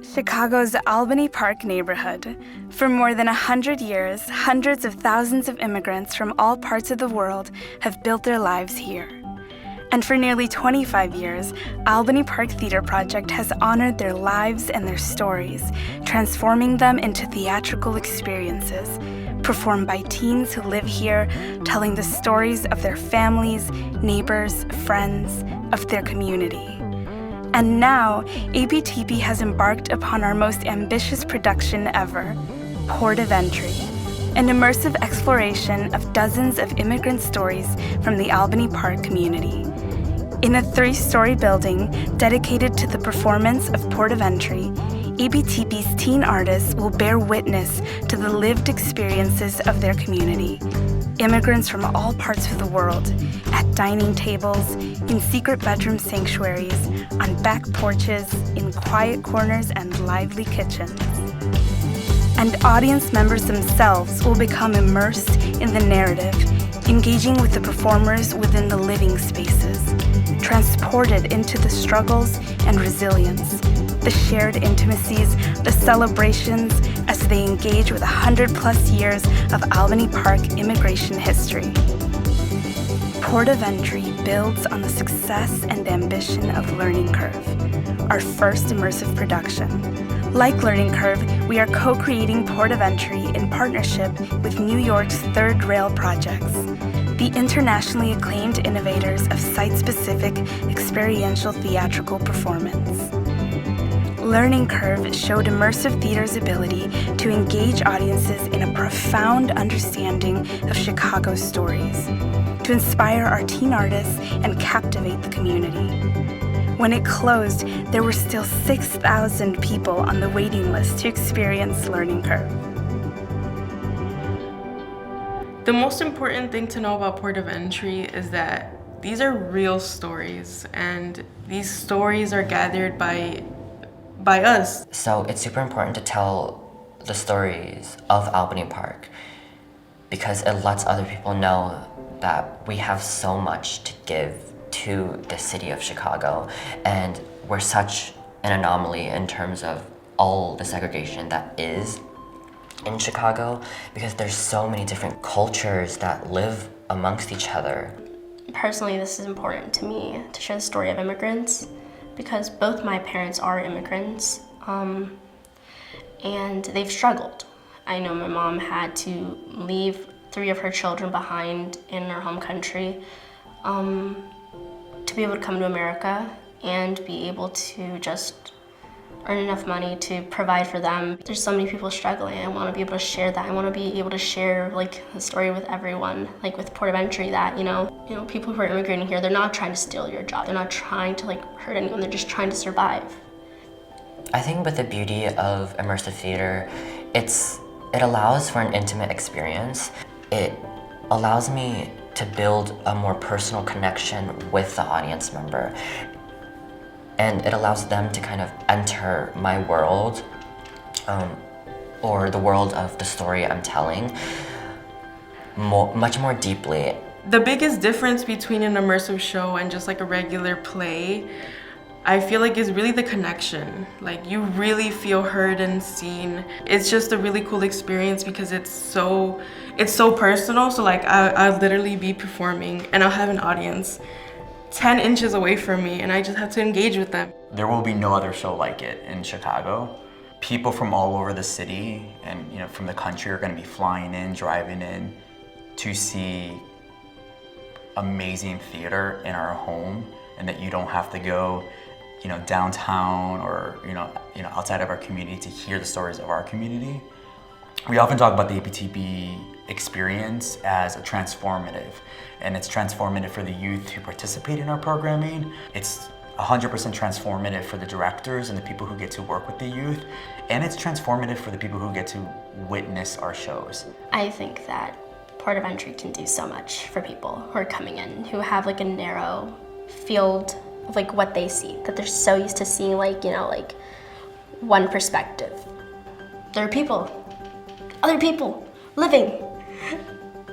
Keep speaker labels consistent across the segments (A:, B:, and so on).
A: Chicago's Albany Park neighborhood. For more than 100 years, hundreds of thousands of immigrants from all parts of the world have built their lives here. And for nearly 25 years, Albany Park Theater Project has honored their lives and their stories, transforming them into theatrical experiences, performed by teens who live here, telling the stories of their families, neighbors, friends, of their community. And now, APTP has embarked upon our most ambitious production ever, Port of Entry, an immersive exploration of dozens of immigrant stories from the Albany Park community. In a 3-story building dedicated to the performance of Port of Entry, APTP's teen artists will bear witness to the lived experiences of their community. Immigrants from all parts of the world, at dining tables, in secret bedroom sanctuaries, on back porches, in quiet corners and lively kitchens. And audience members themselves will become immersed in the narrative, engaging with the performers within the living spaces, transported into the struggles and resilience, the shared intimacies, the celebrations as they engage with 100+ years of Albany Park immigration history. Port of Entry builds on the success and ambition of Learning Curve, our first immersive production. Like Learning Curve, we are co-creating Port of Entry in partnership with New York's Third Rail Projects, the internationally acclaimed innovators of site-specific experiential theatrical performance. Learning Curve showed immersive theater's ability to engage audiences in a profound understanding of Chicago's stories, to inspire our teen artists and captivate the community. When it closed, there were still 6,000 people on the waiting list to experience Learning Curve.
B: The most important thing to know about Port of Entry is that these are real stories, and these stories are gathered by us.
C: So it's super important to tell the stories of Albany Park because it lets other people know that we have so much to give to the city of Chicago, and we're such an anomaly in terms of all the segregation that is in Chicago because there's so many different cultures that live amongst each other.
D: Personally, this is important to me to share the story of immigrants because both my parents are immigrants and they've struggled. I know my mom had to leave 3 of her children behind in her home country to be able to come to America and be able to just earn enough money to provide for them. There's so many people struggling. I want to be able to share that. I want to be able to share like the story with everyone, like with Port of Entry, that you know, people who are immigrating here, they're not trying to steal your job. They're not trying to like hurt anyone. They're just trying to survive.
C: I think with the beauty of immersive theater, it allows for an intimate experience. It allows me to build a more personal connection with the audience member. And it allows them to kind of enter my world, or the world of the story I'm telling, much more deeply.
B: The biggest difference between an immersive show and just like a regular play, I feel like is really the connection. Like you really feel heard and seen. It's just a really cool experience because it's so personal. So like I'll literally be performing and I'll have an audience 10 inches away from me and I just have to engage with them.
E: There will be no other show like it in Chicago. People from all over the city and from the country are going to be flying in, driving in to see amazing theater in our home, and that you don't have to go downtown or outside of our community to hear the stories of our community. We often talk about the APTP experience as a transformative, and it's transformative for the youth who participate in our programming. It's 100% transformative for the directors and the people who get to work with the youth, and it's transformative for the people who get to witness our shows.
D: I think that Port of Entry can do so much for people who are coming in, who have like a narrow field of like what they see, that they're so used to seeing like one perspective. There are people, other people living,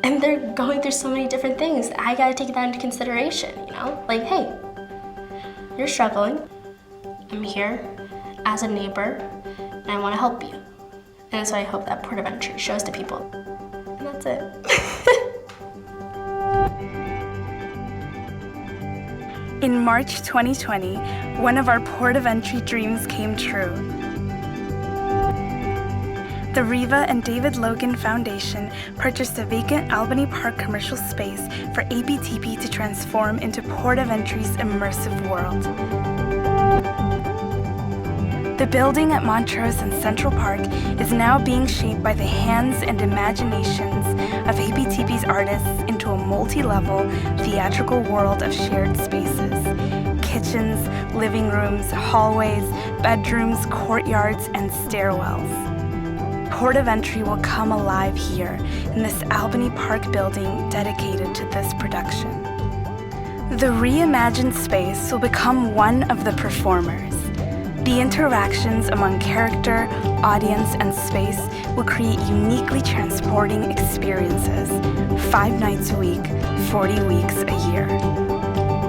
D: and they're going through so many different things. I gotta take that into consideration, like, hey, you're struggling. I'm here. as a neighbor, and I want to help you. And so I hope that Port of Entry shows to people. And that's it.
A: In March 2020, one of our Port of Entry dreams came true. The Riva and David Logan Foundation purchased a vacant Albany Park commercial space for APTP to transform into Port of Entry's immersive world. The building at Montrose and Central Park is now being shaped by the hands and imaginations of APTP's artists into a multi-level theatrical world of shared spaces. Kitchens, living rooms, hallways, bedrooms, courtyards, and stairwells. Port of Entry will come alive here in this Albany Park building dedicated to this production. The reimagined space will become one of the performers. The interactions among character, audience, and space will create uniquely transporting experiences, 5 nights a week, 40 weeks a year.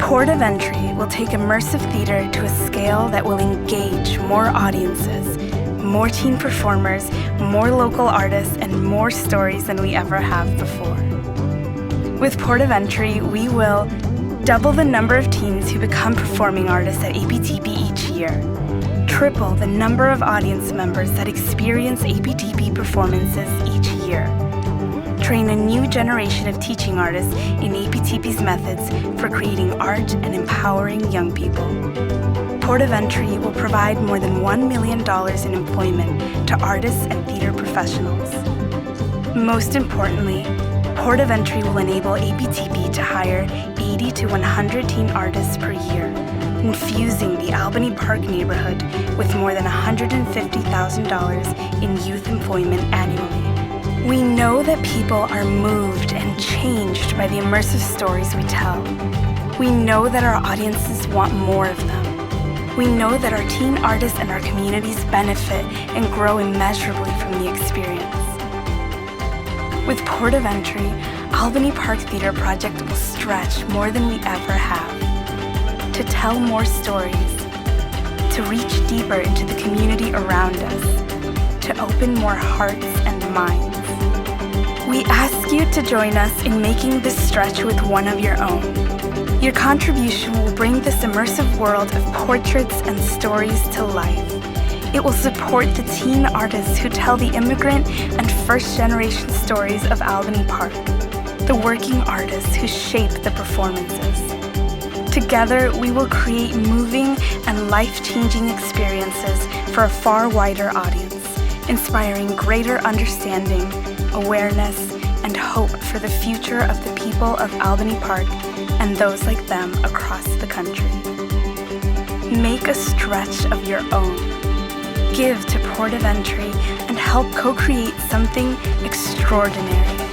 A: Port of Entry will take immersive theater to a scale that will engage more audiences, more teen performers, more local artists, and more stories than we ever have before. With Port of Entry, we will double the number of teens who become performing artists at APTP each year, triple the number of audience members that experience APTP performances each year, train a new generation of teaching artists in APTP's methods for creating art and empowering young people. Port of Entry will provide more than $1 million in employment to artists and theater professionals. Most importantly, Port of Entry will enable APTP to hire 80 to 100 teen artists per year, infusing the Albany Park neighborhood with more than $150,000 in youth employment annually. We know that people are moved and changed by the immersive stories we tell. We know that our audiences want more of them. We know that our teen artists and our communities benefit and grow immeasurably from the experience. With Port of Entry, Albany Park Theater Project will stretch more than we ever have, to tell more stories, to reach deeper into the community around us, to open more hearts and minds. We ask you to join us in making this stretch with one of your own. Your contribution will bring this immersive world of portraits and stories to life. It will support the teen artists who tell the immigrant and first-generation stories of Albany Park, the working artists who shape the performances. Together, we will create moving and life-changing experiences for a far wider audience, inspiring greater understanding, awareness, and hope for the future of the people of Albany Park and those like them across the country. Make a stretch of your own. Give to Port of Entry and help co-create something extraordinary.